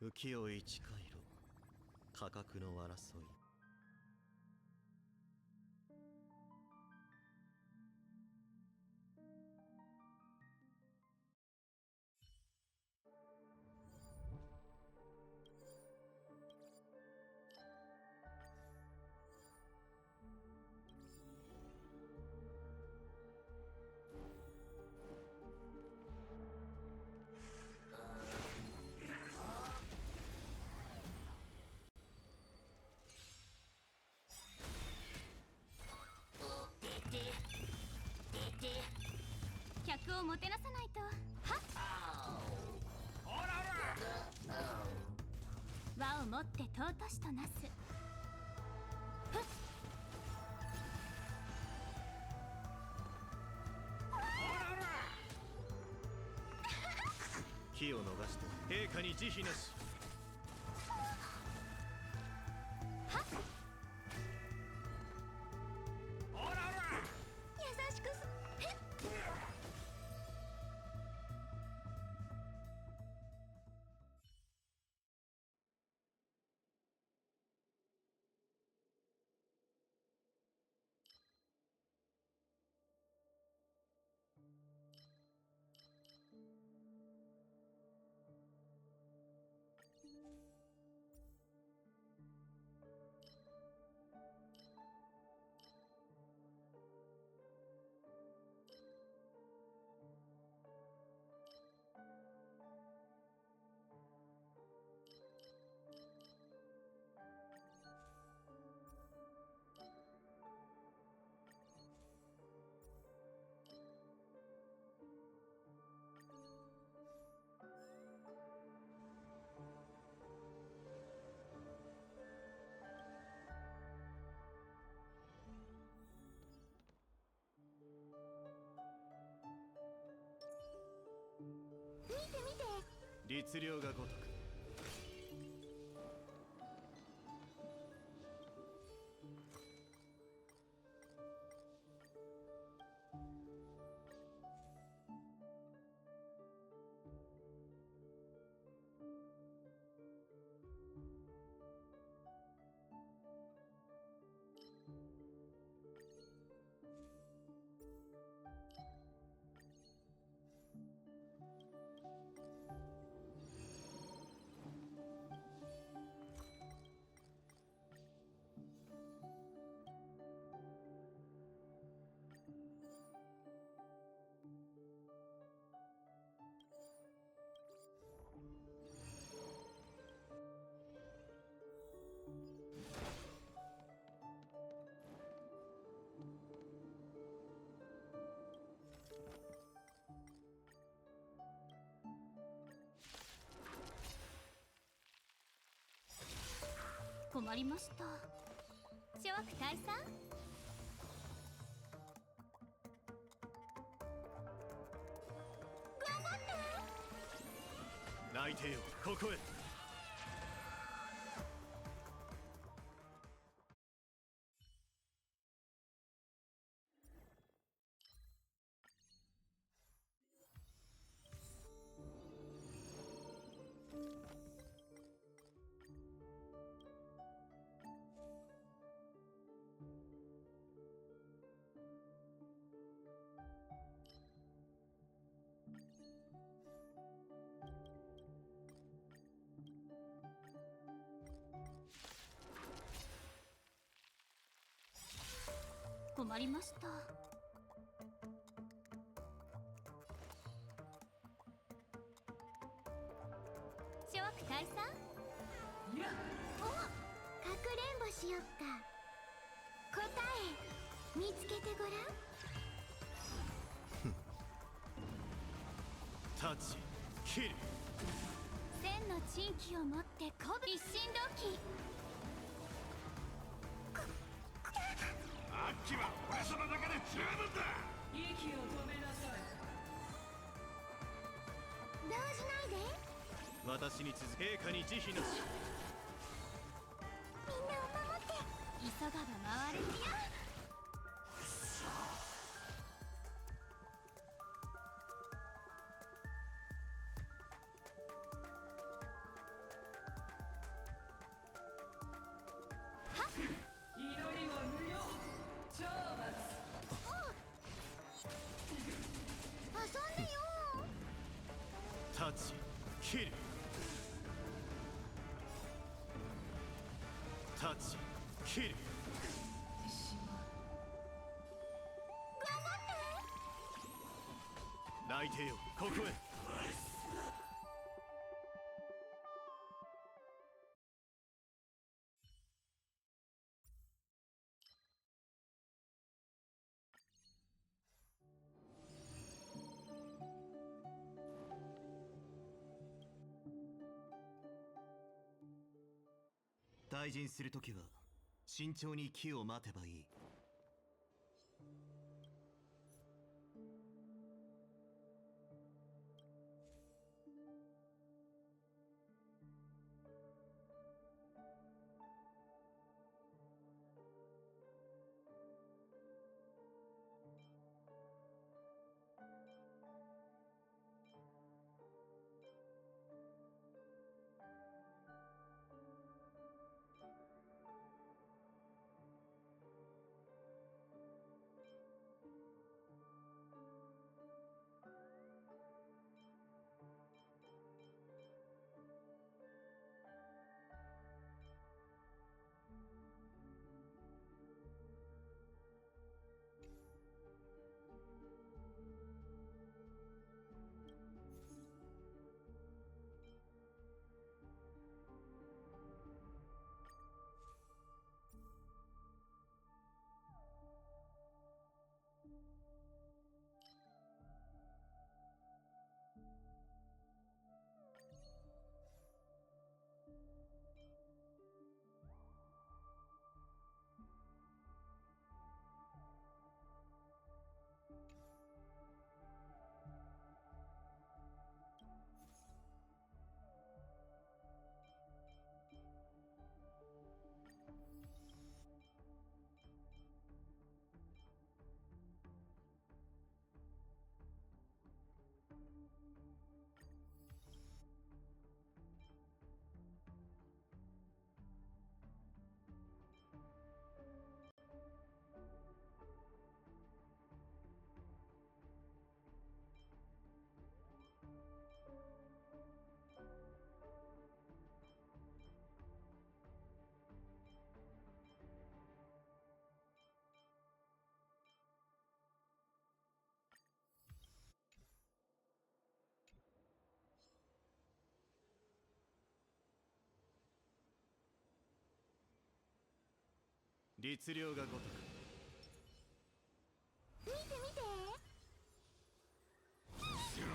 浮世一回路、価格の争い。客をもてなさないと。はっ、ほら和をもって尊しとなす。ふっ、機を逃して陛下に慈悲なし。優しくす。見て見て。律令が如く。困りました。諸悪退散。頑張って。泣いてよ、ここへ。困りました。諸悪退散。お、かくれんぼしよっか。答え見つけてごらん。立ち切る。千の珍奇をもって鼓舞一心同期。あっちは俺様だけで十分だ。息を止めなさい。動じないで。私に続く。陛下に慈悲なし。みんなを守って。急がば回れるよ。タッチキルタッチキル内定よここへ。退陣するときは慎重に機を待てばいい。律令が如く。見て見て。しろ。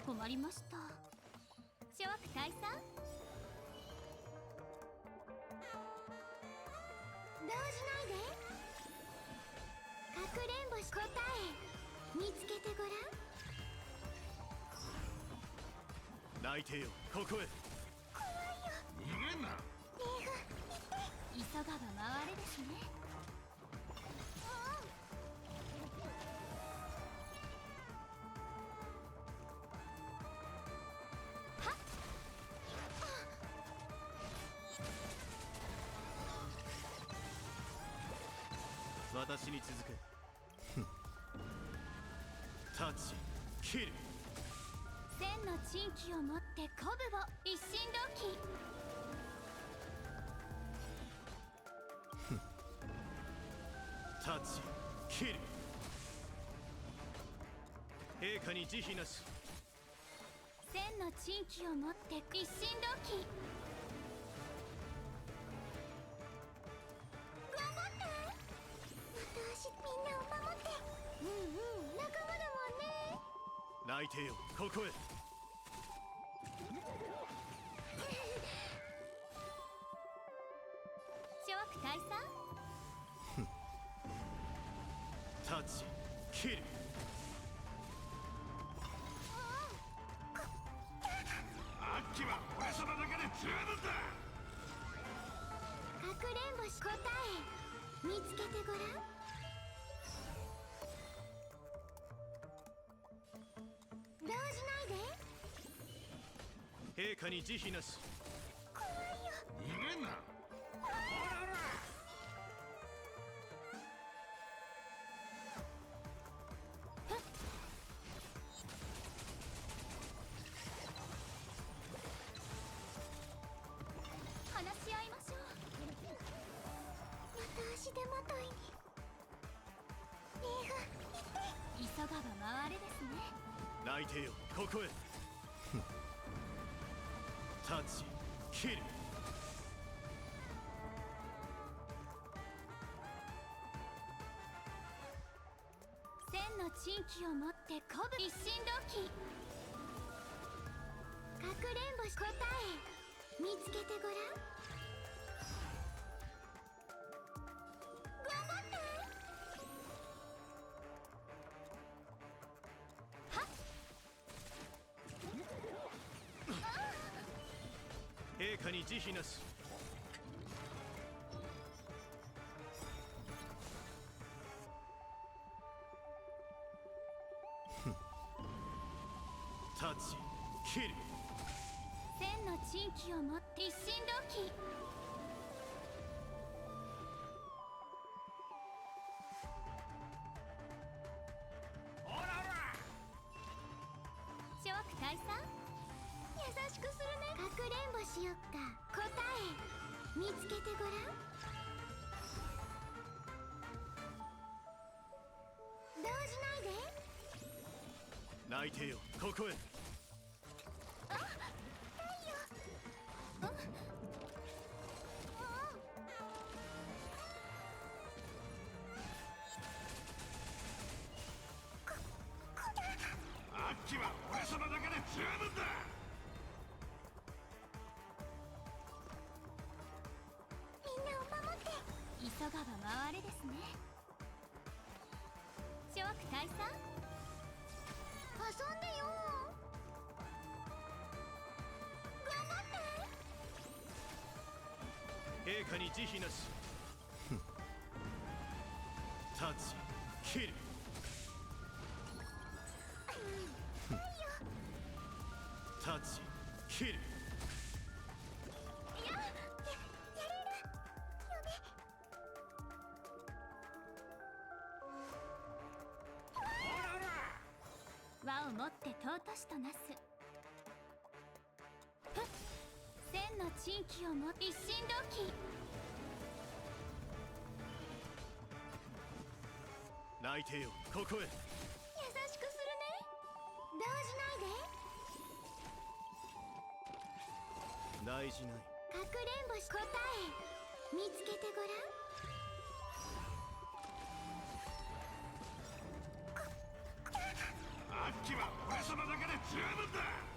困りました。諸悪退散。動じないで。かくれんぼし答え見つけてごらん。内定よここへ。逃げんな。急がば回れですね。私に続け。タッチキル千の珍奇を持って鼓舞を一心同期。タッチキル陛下に慈悲なし。千の珍奇を持って一心同期。頑張って。私みんなを守って。仲間だもんね。内定よここへ。諸悪退散。タッチキルあっちは俺様だけで十分だ。かくれんぼし答え見つけてごらん。動じないで。陛下に慈悲なし。怖いよ。逃げんな。泣いてよここへタッチキル千の珍奇を持って鼓舞一心同期かくれんぼし答え見つけてごらん頑張ってはっ陛下に慈悲なしタッチキル千の珍奇を持って一心同期ほらほら諸悪退散優しくするねかくれんぼしよっか答え見つけてごらん動じないで泣いてよここへあ太陽アッキは俺様だけで十分だみんなを守って急がば回れですね諸悪退散遊んでよ頑張って陛下に慈悲なしタッチキルタッチキルいややれる輪をもって尊しとなすふっ千の珍奇をも一心同期泣いてよここへ優しくするね動じないで大事ないかくれんぼし答え見つけてごらんアッキは俺様だけで十分だ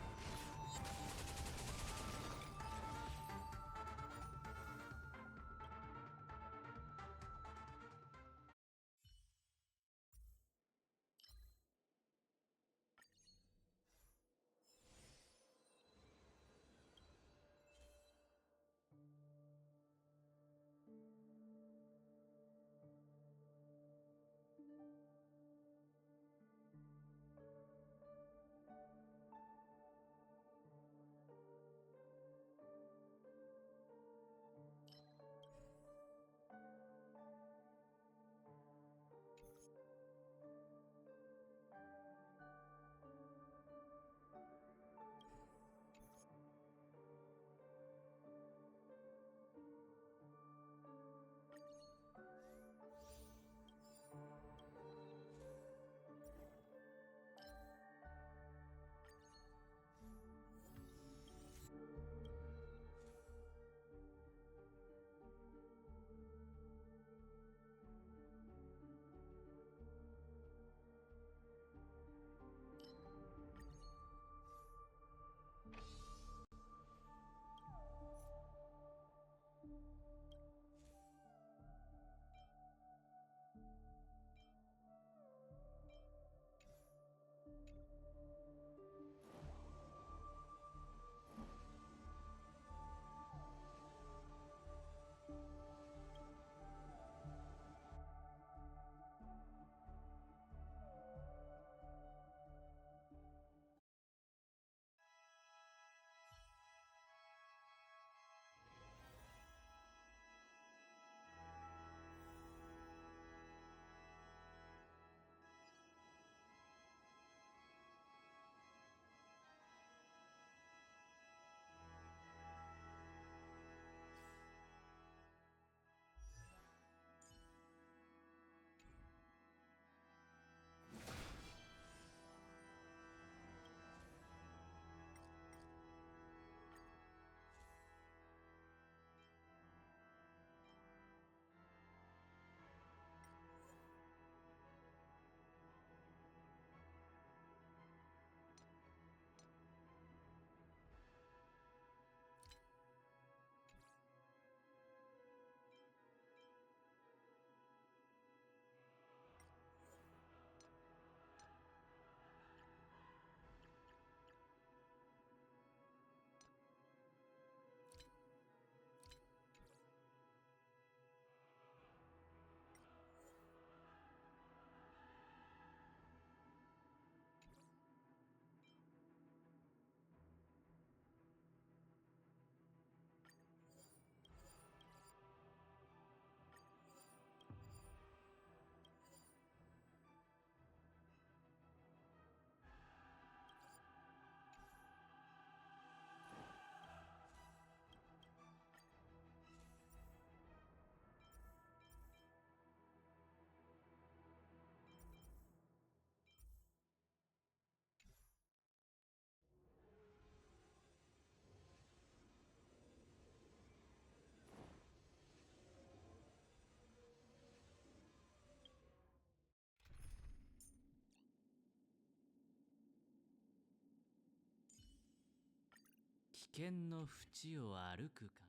険の淵を歩くか。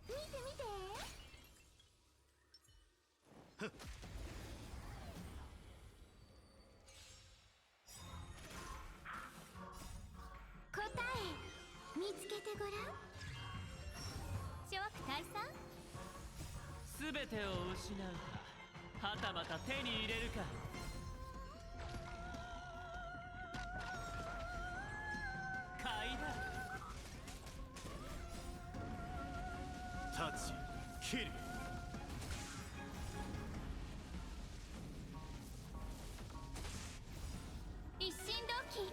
見て見て。答え見つけてごらん。諸悪退散。全てを失うか、はたまた手に入れるか。買いだ。タッチキル。一心同期。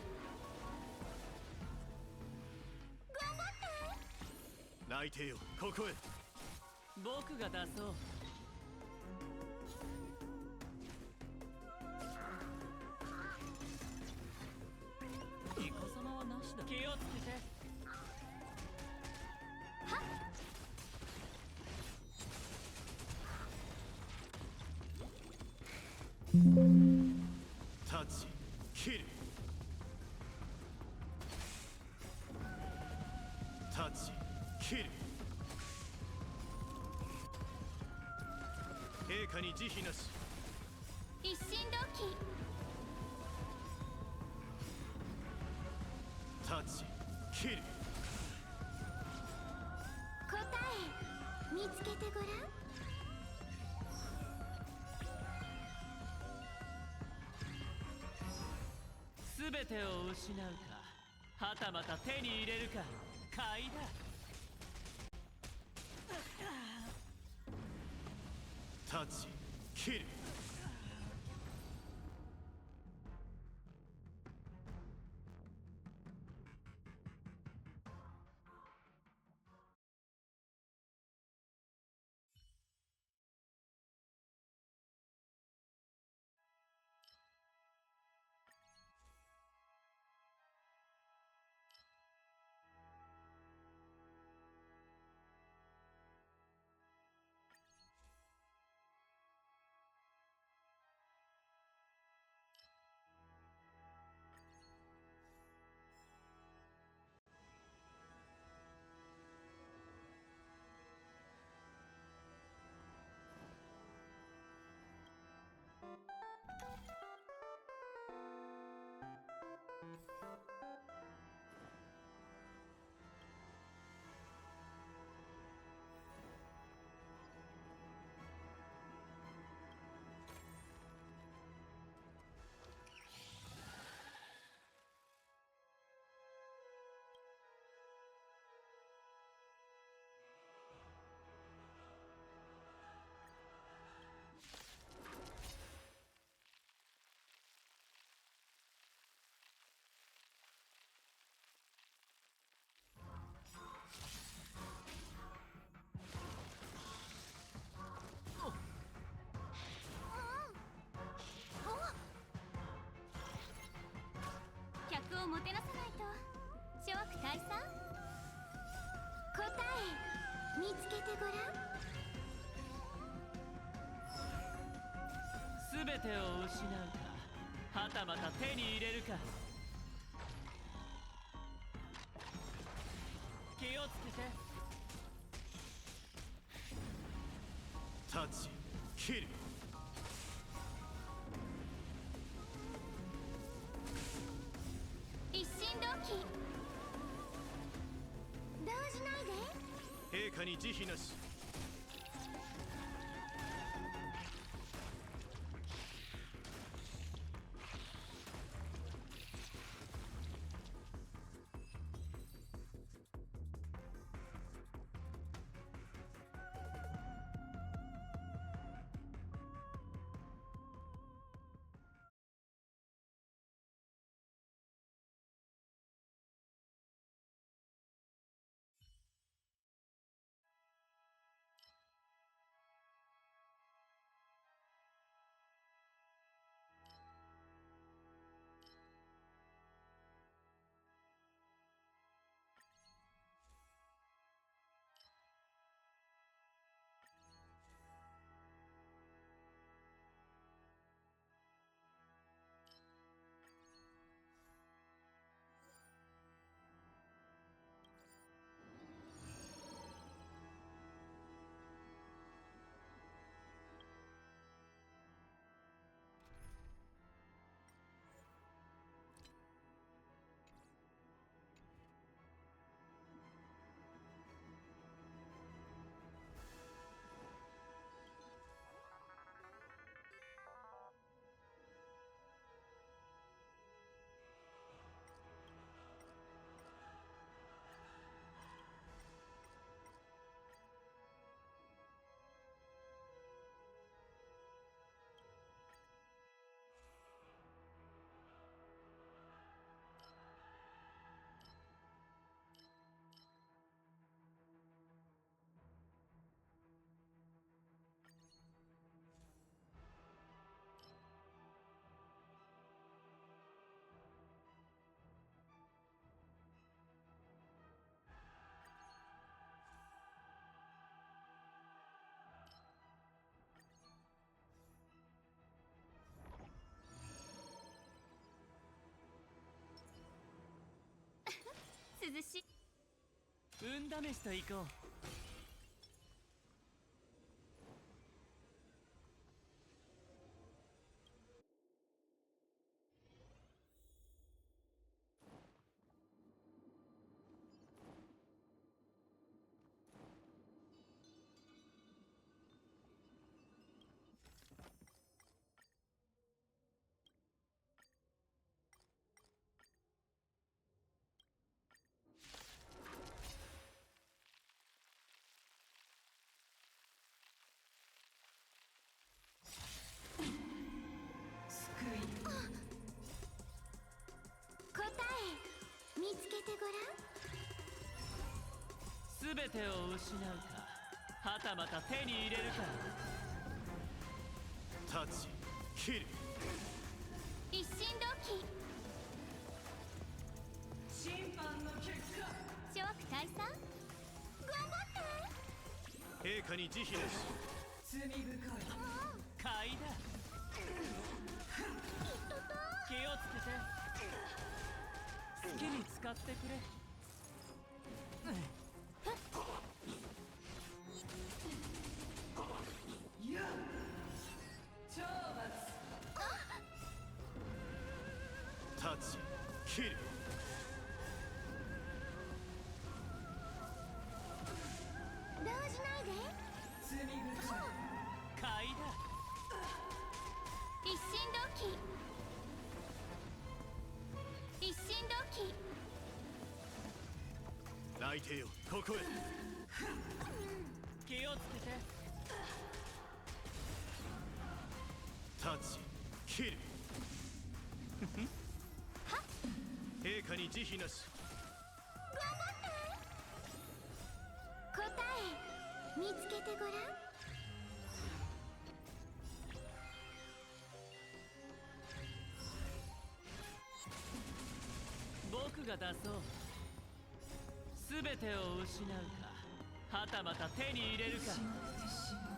頑張って。内定よ、ここへ。僕が出そう。イカサマはなしだ。気をつけて。はっ。タッチキル。タッチキル。陛下に慈悲なし。一心同期。タッチキル。答え見つけてごらん。全てを失うか、はたまた手に入れるか。買いだ。タッチキル。客をもてなさないと。諸悪退散。答え見つけてごらん。全てを失うか、はたまた手に入れるか。気をつけて。タッチキル。一心同期。動じないで。陛下に慈悲なし。涼しい。運試しと行こう。救い答え見つけてごらん。全てを失うか、はたまた手に入れるか。タッチキル。一心同期。審判の結果。諸悪退散。頑張って陛下に慈悲なし。罪深い。買いだ。気をつけて。好きに使ってくれ。やっ懲罰。タッチキル。動じないで。罪深い。買いだ。一心同期。一心同期。内定よここへ。気をつけて。タッチキル。陛下に慈悲なし。答え見つけてごらん。僕が出そう。全てを失うか、はたまた手に入れるか。失ってしまう。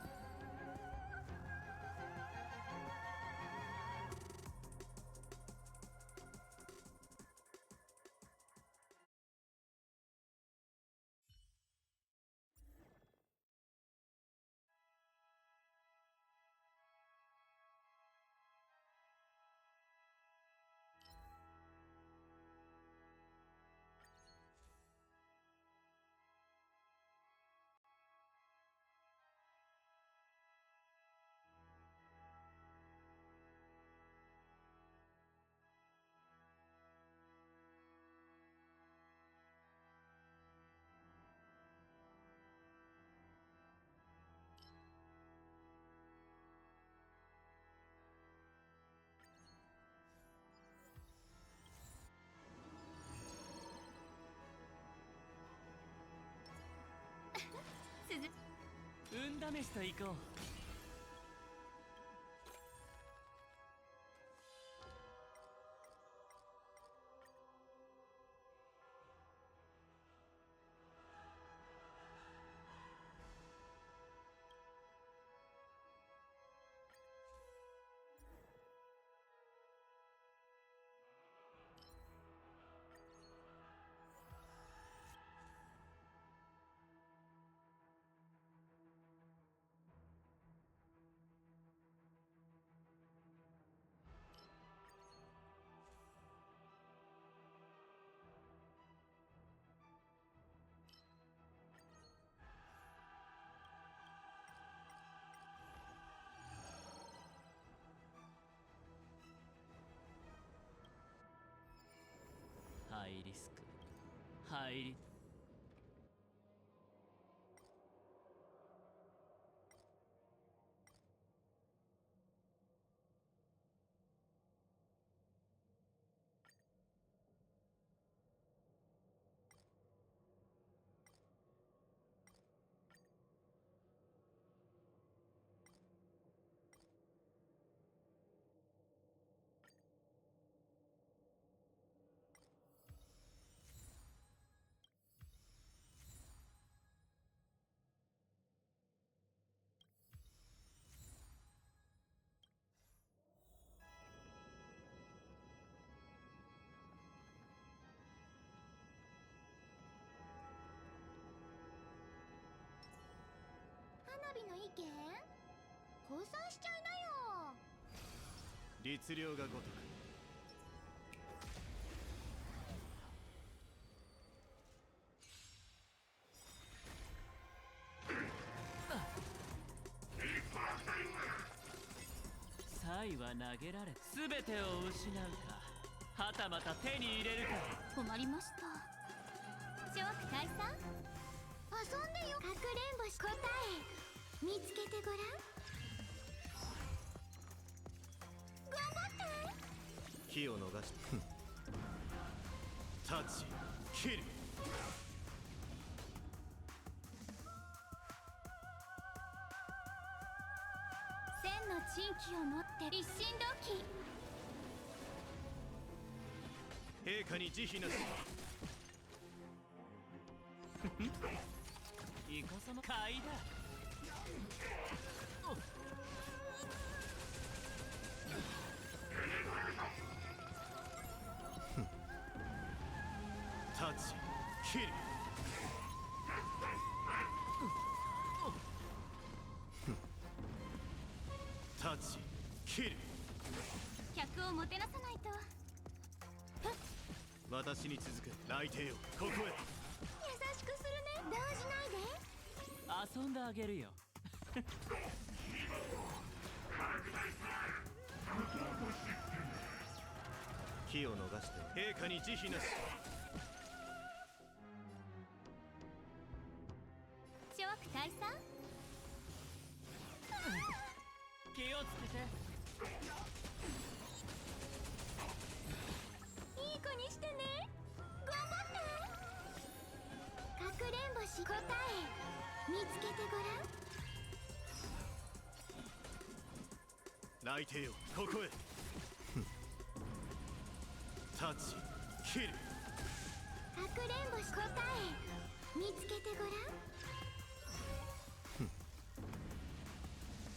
運試しと行こう。ハイリスク、ハイリ。びの意見降参しちゃいなよ。律令が如く。サイは投げられ全てを失うか、はたまた手に入れるか。困りました。諸悪退散。遊んでよ。かくれんぼし答え見つけてごらん。頑張って。気を逃してタッチキル。千の珍奇を持って一心同期。陛下に慈悲なし。イカサマ買いだ。タッチキル。タッチキル。客をもてなさないと。私に続け。来帝よここへ。優しくするね。動じないで。遊んであげるよ。気を逃して陛下に慈悲なし。諸悪退散。気をつけて。いい子にしてね。頑張って。かくれんぼし答え見つけてごらん。来帝よここへ。タッチキル。かくれんぼし答え見つけてごらん。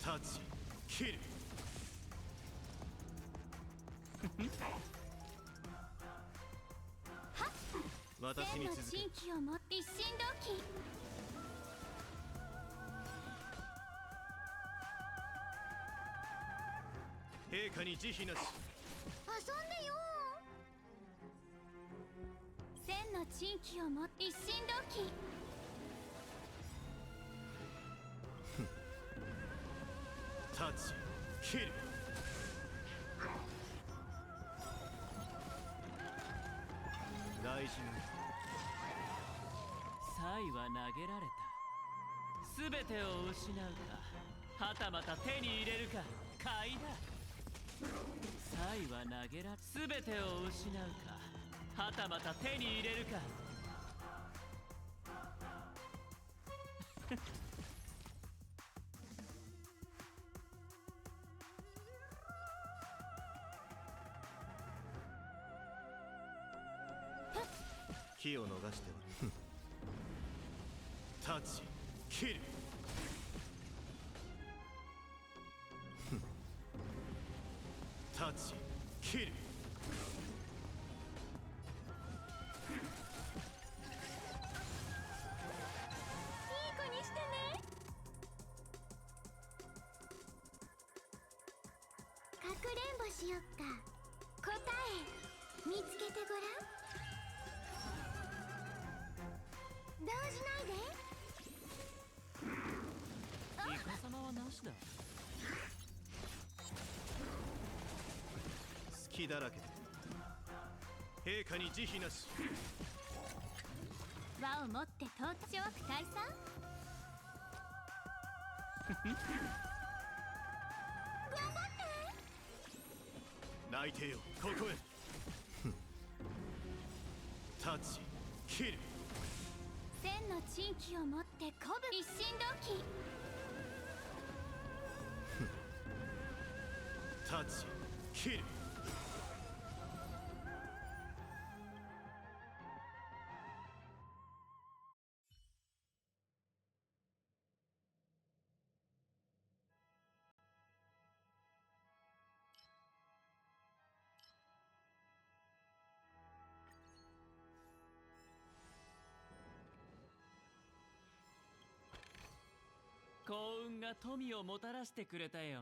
タッチキル。私千のに続け。珍奇を持って一心同期。陛下に慈悲なし。遊んでよ。千の珍奇を持って一心同期。タッチキル。大事な。サイは投げられた。全てを失うか、はたまた手に入れるか。買いだ。サイは投げられ全てを失うか、はたまた手に入れるか。気を逃しては。タッチキル。タッチキル。いい子にしてね。かくれんぼしよっか。答え見つけてごらん。動じないで。イカ様はなしだ。隙だらけで。陛下に慈悲なし。輪を持って到達。諸悪退散。頑張って。来帝よここへ。タッチキル。千の珍奇を持って鼓舞一心同期。タッチキル。幸運が富をもたらしてくれたよ。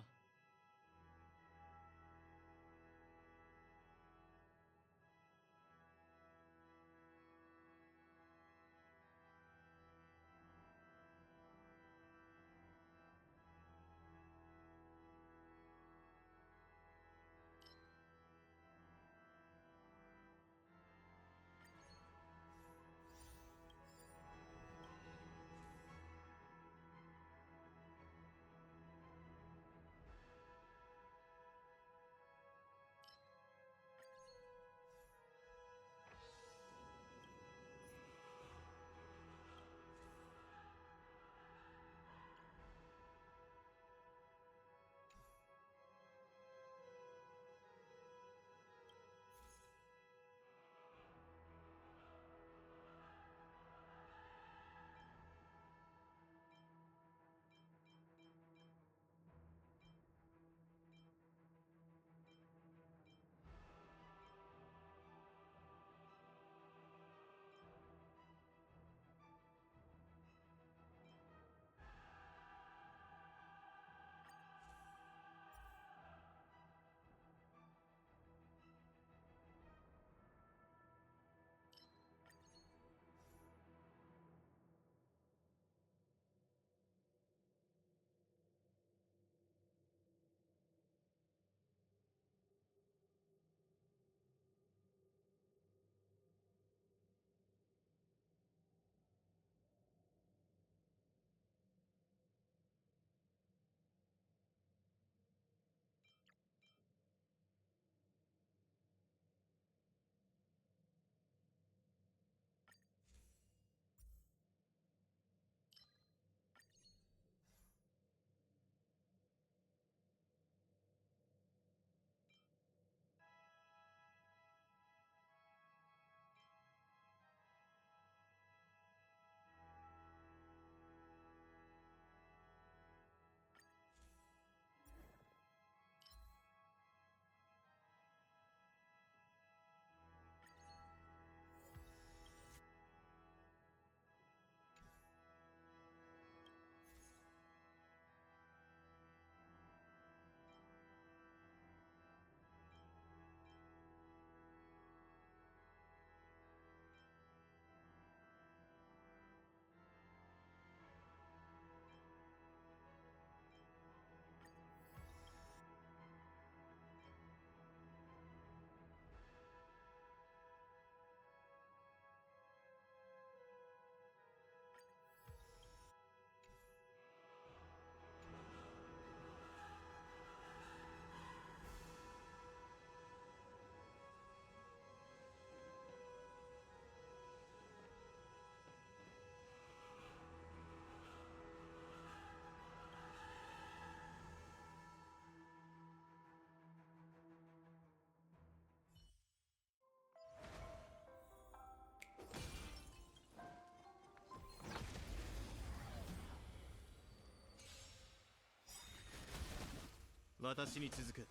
私に続く。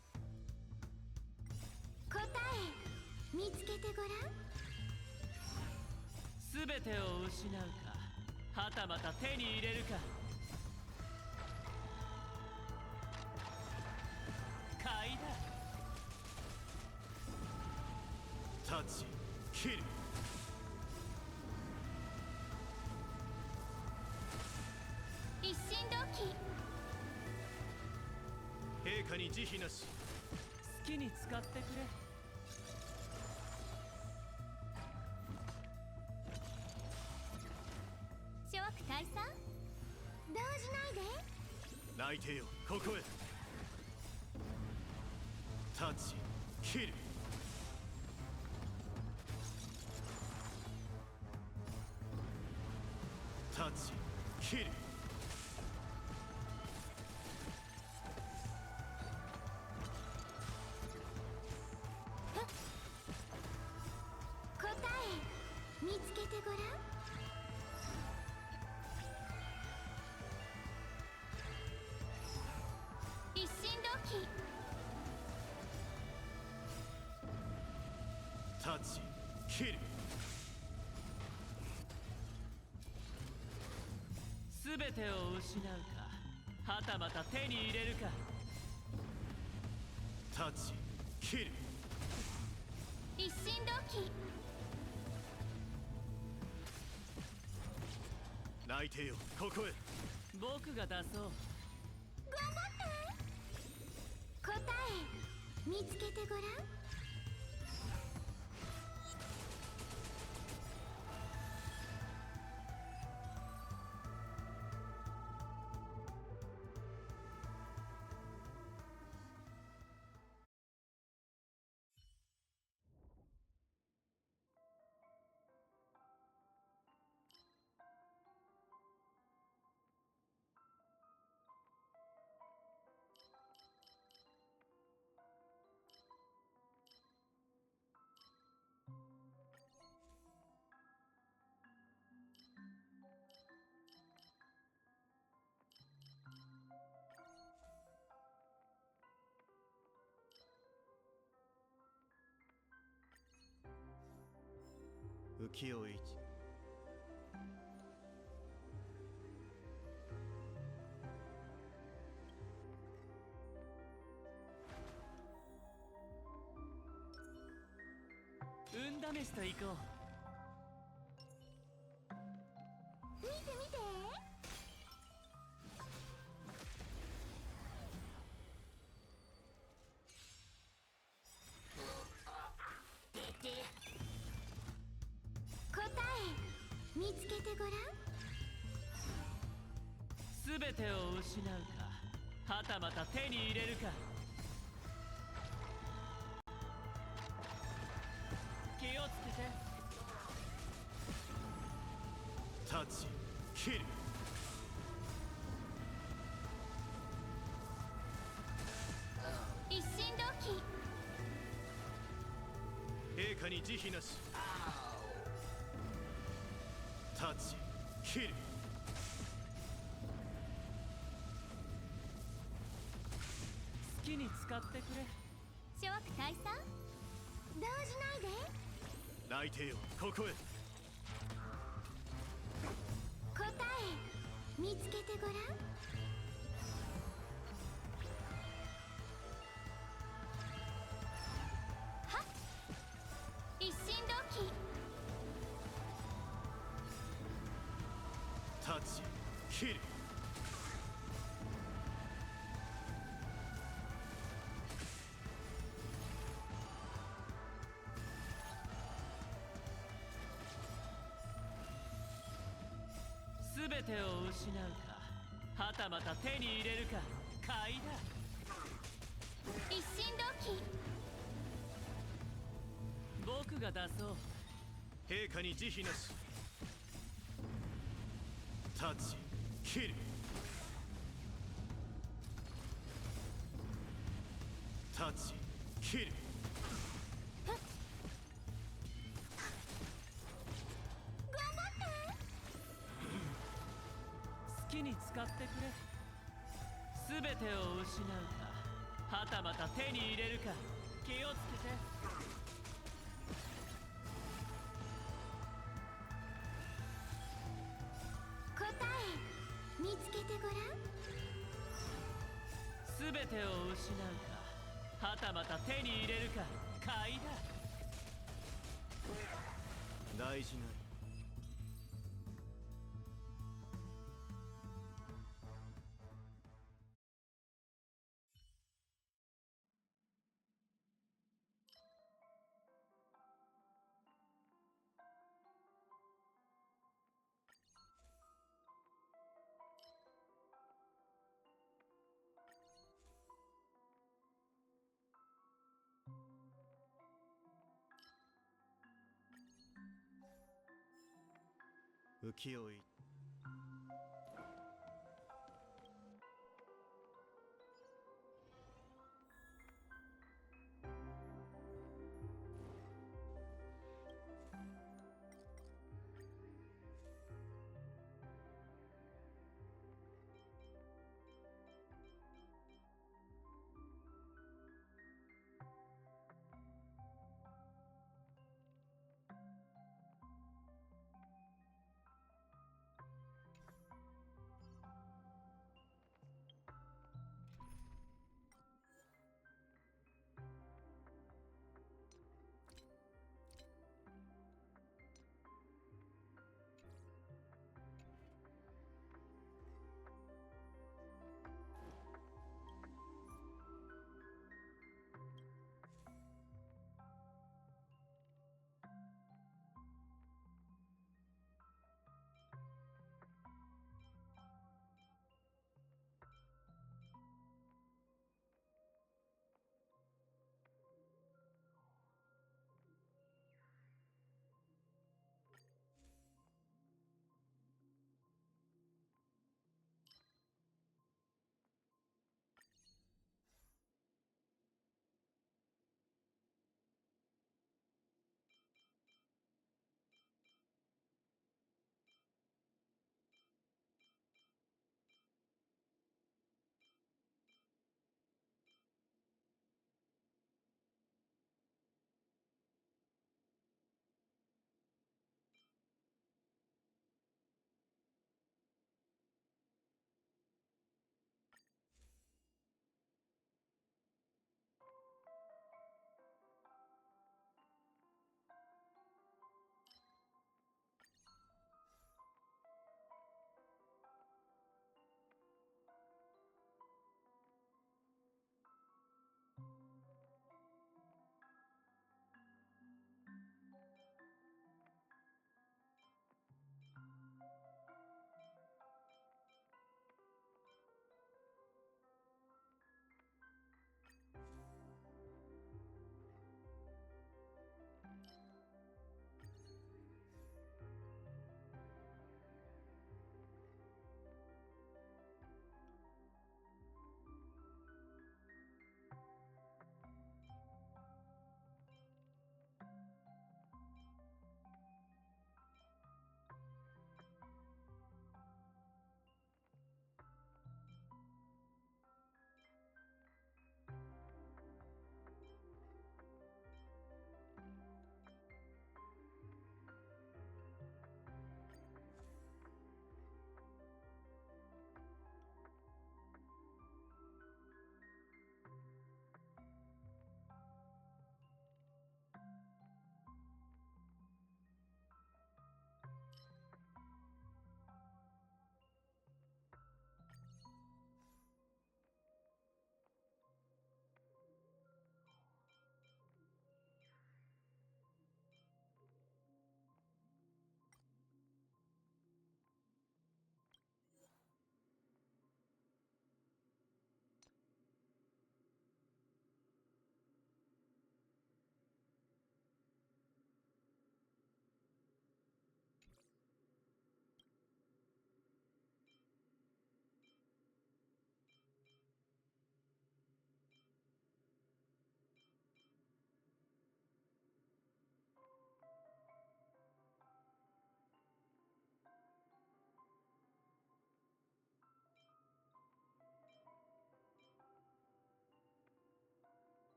答え見つけてごらん。全てを失うか、はたまた手に入れるか。買いだ。タッチキル。一心同期。陛下に慈悲なし。好きに使ってくれ。諸悪退散。動じないで。泣いてよ、ここへ。タッチキル。タッチキル。答え見つけてごらん。一心同期。タッチキル。全てを失うか、はたまた手に入れるか。タッチキル。一心同期。内定よここへ。僕が出そう。頑張って。答え見つけてごらん。浮世一。運試しと行こ見て見て。答え見つけてごらん。う。全てを失うか、はたまた手に入れるか。気をつけて。タッチキル。一心同期。陛下に慈悲なし。タッチキル。好きに使ってくれ。諸悪退散。動じないで。内定よここへ。答え見つけてごらん。はっ一心同期。タッチキル。全てを失うか、はたまた手に入れるか。買いだ。一心同期。僕が出そう。陛下に慈悲なし。タッチキル。タッチキル。頑張って。好きに使ってくれ。全てを失うか、はたまた手に入れるか。気をつけて。答え見つけてごらん。全てを失うか、はたまた手に入れるか。買いだ。大事ない。浮世一。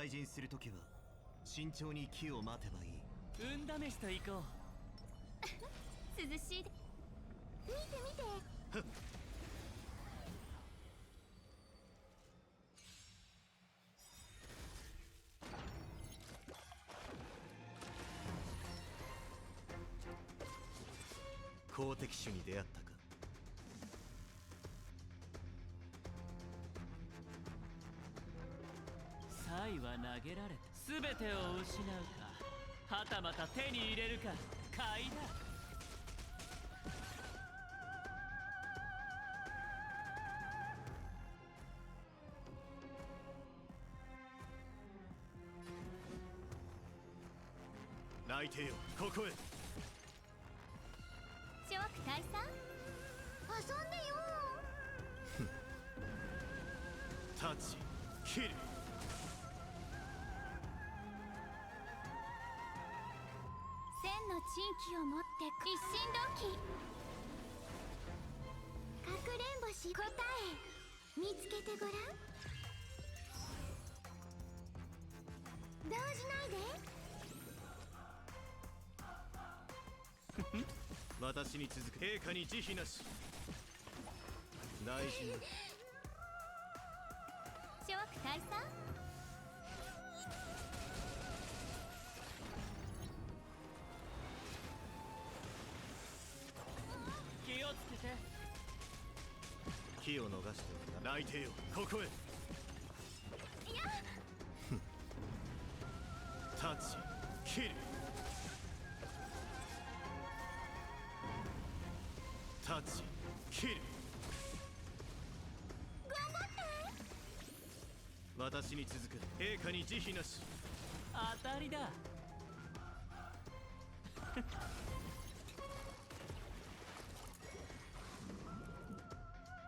退陣するときは慎重に機を待てばいい。運試しと行こ涼しいで見て見て。好敵手に出会ったか。う。サイは投げられた。全てを失うか、はたまた手に入れるか、買いだ。内定よ、ここへ。諸悪退散。遊んでよ。タッチ切る。千の珍奇を持って一心同期。かくれんぼし答え見つけてごらん。動じないで。私に続く。陛下に慈悲なし。大事な。諸悪退散。気をつけて。機を逃しておいた。内定よ、ここへ。いやタッチ切る。タッチ切る。頑張って。私に続く。陛下に慈悲なし。当たりだ。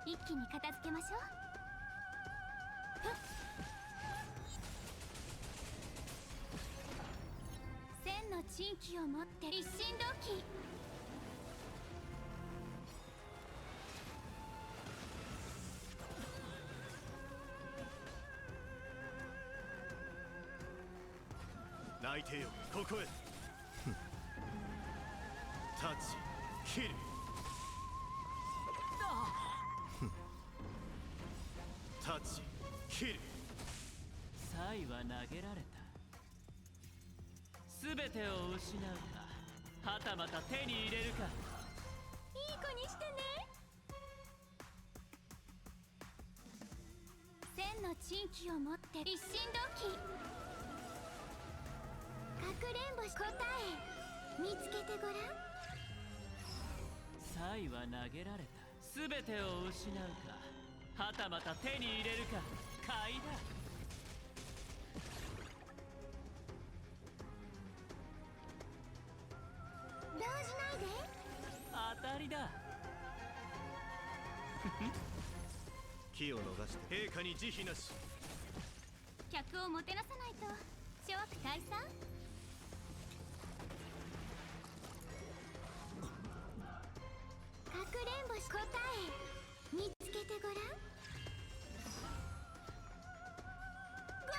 一気に片付けましょう。ふっ。千の珍奇を持って一心同期。内定よ、ここへ。タッチ切る。タッチ切る。サイは投げられた。全てを失うか、はたまた手に入れるか。いい子にしてね。千の珍奇を持って一心同期。かくれんぼし答え見つけてごらん。サイは投げられた。全てを失うか、はたまた手に入れるか、買いだ。動じないで。当たりだ。機を逃して。陛下に慈悲なし。客をもてなさないと。諸悪退散。かくれんぼし答え見つけてごらん。頑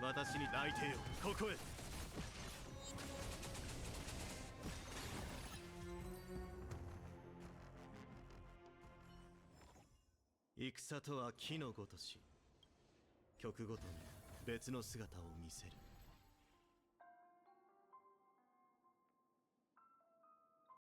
張って。私に内定よ、ここへ。戦とは木のごとし、曲ごとに別の姿を見せる。